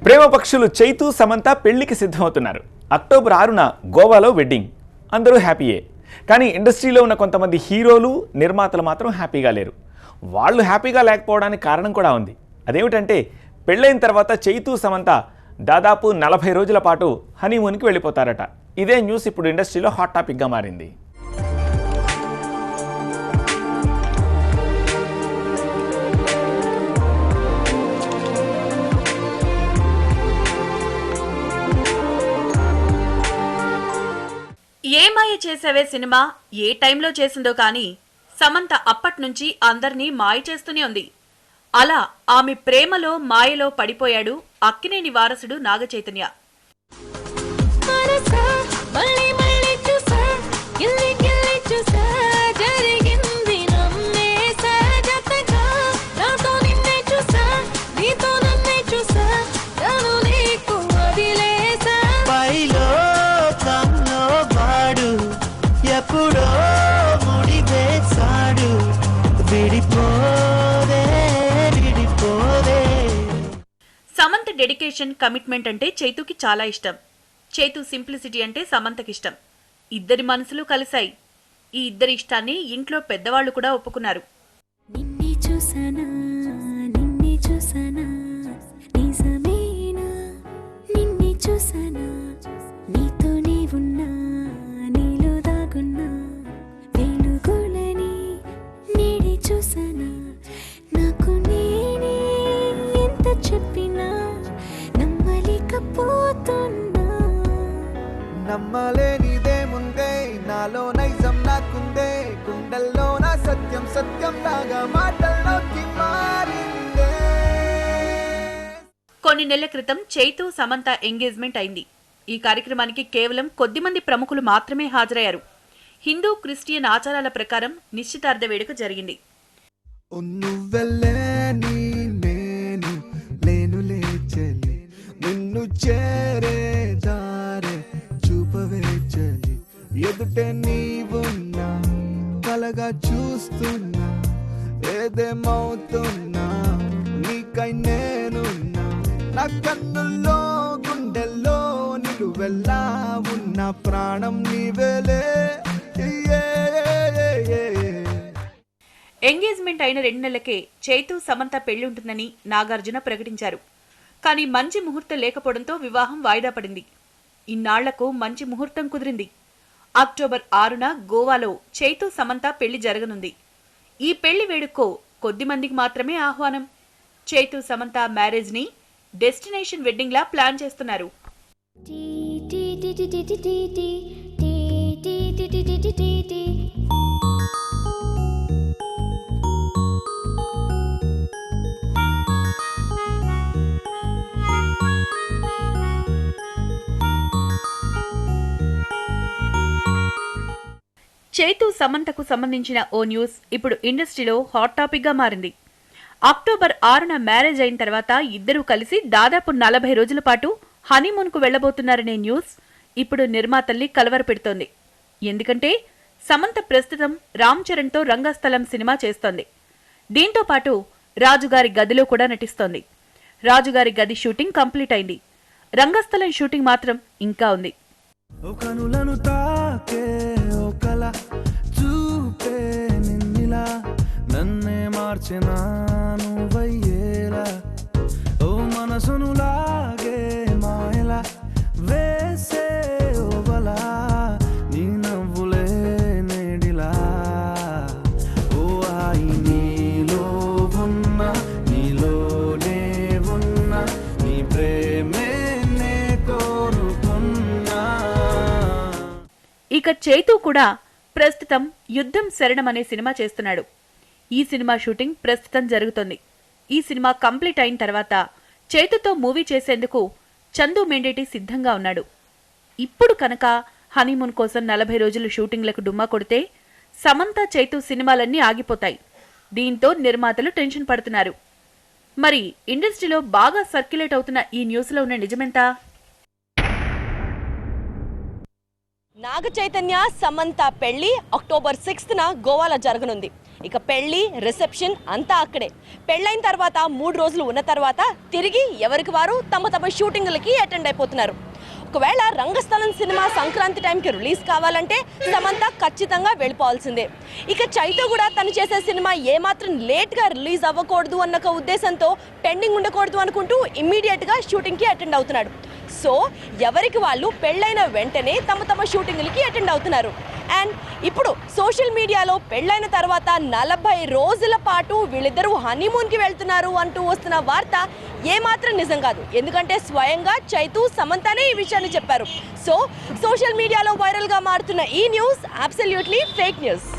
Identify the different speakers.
Speaker 1: ప్రేమ పక్షులు చైతు సమంత పెళ్లికి సిద్ధమవుతున్నారు. అక్టోబర్ 6న గోవాలో వెడ్డింగ్. అందరూ హ్యాపీయే. కానీ ఇండస్ట్రీలో ఉన్న కొంతమంది హీరోలు, నిర్మాతలు మాత్రం హ్యాపీగా లేరు. వాళ్ళు హ్యాపీగా లేకపోవడానికి కారణం కూడా ఉంది. అదేమిటంటే పెళ్ళైన తర్వాత చైతు సమంత దాదాపు 40 రోజుల పాటు హనీమూన్కి వెళ్ళిపోతారట. ఇదే న్యూస్ ఇప్పుడు ఇండస్ట్రీలో హాట్ టాపిక్గా మారింది.
Speaker 2: ఏ మాయ చేసావే సినిమా ఏ టైంలో చేసిందో కానీ సమంత అప్పట్నుంచి అందర్నీ మాయ చేస్తూనే ఉంది. అలా ఆమె ప్రేమలో మాయలో పడిపోయాడు అక్కినేని వారసుడు నాగచైతన్య. సమంత డెడికేషన్, కమిట్మెంట్ అంటే చైతుకి చాలా ఇష్టం. చైతు సింప్లిసిటీ అంటే సమంతకి ఇష్టం. ఇద్దరి మనసులు కలిశాయి. ఈ ఇద్దరి ఇష్టాన్ని ఇంట్లో పెద్దవాళ్లు కూడా ఒప్పుకున్నారు.
Speaker 3: నమ్మలేనిదేముందే నాలో నైజం నాకుందే గుండెల్లో నా సత్యం సత్యం లాగా మాటల్లోకి మారిందే.
Speaker 2: కొన్ని నెలల క్రితం చైతు సమంత ఎంగేజ్మెంట్ అయింది. ఈ కార్యక్రమానికి కేవలం కొద్దిమంది ప్రముఖులు మాత్రమే హాజరయ్యారు. హిందూ, క్రిస్టియన్ ఆచారాల ప్రకారం నిశ్చితార్థ వేడుక జరిగింది.
Speaker 3: ఎదుటే నీవున్నా కలగా చూస్తున్నా ఏదేమవుతున్నా నీకై నేనున్నా నా కన్నుల్లో గుండెల్లో నిలువెల్లా ఉన్న ప్రాణం నీవేలే.
Speaker 2: ఎంగేజ్మెంట్ అయిన 2 నెలలకే చైతు సమంత పెళ్లి ఉంటుందని నాగార్జున ప్రకటించారు. కానీ మంచి ముహూర్తం లేకపోవడంతో వివాహం వాయిదా పడింది. ఇన్నాళ్లకు మంచి ముహూర్తం కుదిరింది. అక్టోబర్ 6న గోవాలో చైతు సమంత పెళ్లి జరగనుంది. ఈ పెళ్లి వేడుకో కొద్ది మందికి మాత్రమే ఆహ్వానం. చైతు సమంత మ్యారేజ్ ని డెస్టినేషన్ వెడ్డింగ్ లా ప్లాన్ చేస్తున్నారు. చైతు సమంతకు సంబంధించిన ఓ న్యూస్ ఇప్పుడు ఇండస్ట్రీలో హాట్ టాపిక్ గా మారింది. అక్టోబర్ 6న మ్యారేజ్ అయిన తర్వాత ఇద్దరూ కలిసి దాదాపు 40 రోజుల పాటు హనీమూన్ కు వెళ్లబోతున్నారనే న్యూస్ ఇప్పుడు నిర్మాతల్ని కలవరపెడుతోంది. ఎందుకంటే సమంత ప్రస్తుతం రామ్ చరణ్ తో రంగస్థలం సినిమా చేస్తోంది. దీంతో పాటు రాజుగారి గదిలో కూడా నటిస్తోంది. రాజుగారి గది షూటింగ్ కంప్లీట్ అయింది. రంగస్థలం షూటింగ్ మాత్రం ఇంకా ఉంది.
Speaker 3: నన్నే మార్చినాను వయ్యేలా ఓ మనసును లాగే మాయలా వేసే ఓవలా నీ నవ్వులే నేడిలా ఓ ఆయి నీలో ఉన్న నీలోనే ఉన్న నీ ప్రేమే నే కోరుకున్నా.
Speaker 2: ఇక చైతు కూడా ప్రస్తుతం యుద్ధం శరణం అనే సినిమా చేస్తున్నాడు. ఈ సినిమా షూటింగ్ ప్రస్తుతం జరుగుతోంది. ఈ సినిమా కంప్లీట్ అయిన తర్వాత చైతుతో మూవీ చేసేందుకు చందు మెండేటి సిద్ధంగా ఉన్నాడు. ఇప్పుడు కనుక హనీమూన్ కోసం 40 రోజులు షూటింగ్లకు డుమ్మా కొడితే సమంత చైతు సినిమాలన్నీ ఆగిపోతాయి. దీంతో నిర్మాతలు టెన్షన్ పడుతున్నారు. మరి ఇండస్ట్రీలో బాగా సర్క్యులేట్ అవుతున్న ఈ న్యూస్లో ఉన్న నిజమెంత?
Speaker 4: నాగచైతన్య సమంత పెళ్లి అక్టోబర్ 6న గోవాలో జరగనుంది. ఇక పెళ్లి రిసెప్షన్ అంతా అక్కడే. పెళ్ళైన తర్వాత 3 రోజులు ఉన్న తర్వాత తిరిగి ఎవరికి వారు తమ తమ షూటింగ్లకి అటెండ్ అయిపోతున్నారు. ఒకవేళ రంగస్థలం సినిమా సంక్రాంతి టైంకి రిలీజ్ కావాలంటే సమంత ఖచ్చితంగా వెళ్ళిపోవాల్సిందే. ఇక చైతు కూడా తను చేసే సినిమా ఏమాత్రం లేట్గా రిలీజ్ అవ్వకూడదు అన్న ఒక ఉద్దేశంతో పెండింగ్ ఉండకూడదు అనుకుంటూ ఇమ్మీడియట్గా షూటింగ్కి అటెండ్ అవుతున్నాడు. సో ఎవరికి వాళ్ళు పెళ్ళైన వెంటనే తమ తమ షూటింగ్లకి అటెండ్ అవుతున్నారు. అండ్ ఇప్పుడు సోషల్ మీడియాలో పెళ్ళైన తర్వాత 40 రోజుల పాటు వీళ్ళిద్దరూ హనీమూన్కి వెళ్తున్నారు అంటూ వస్తున్న వార్త ఏమాత్రం నిజం కాదు. ఎందుకంటే స్వయంగా చైతు సమంతనే ఈ విషయాన్ని చెప్పారు. సో సోషల్ మీడియాలో వైరల్గా మారుతున్న ఈ న్యూస్ అబ్సల్యూట్లీ ఫేక్ న్యూస్.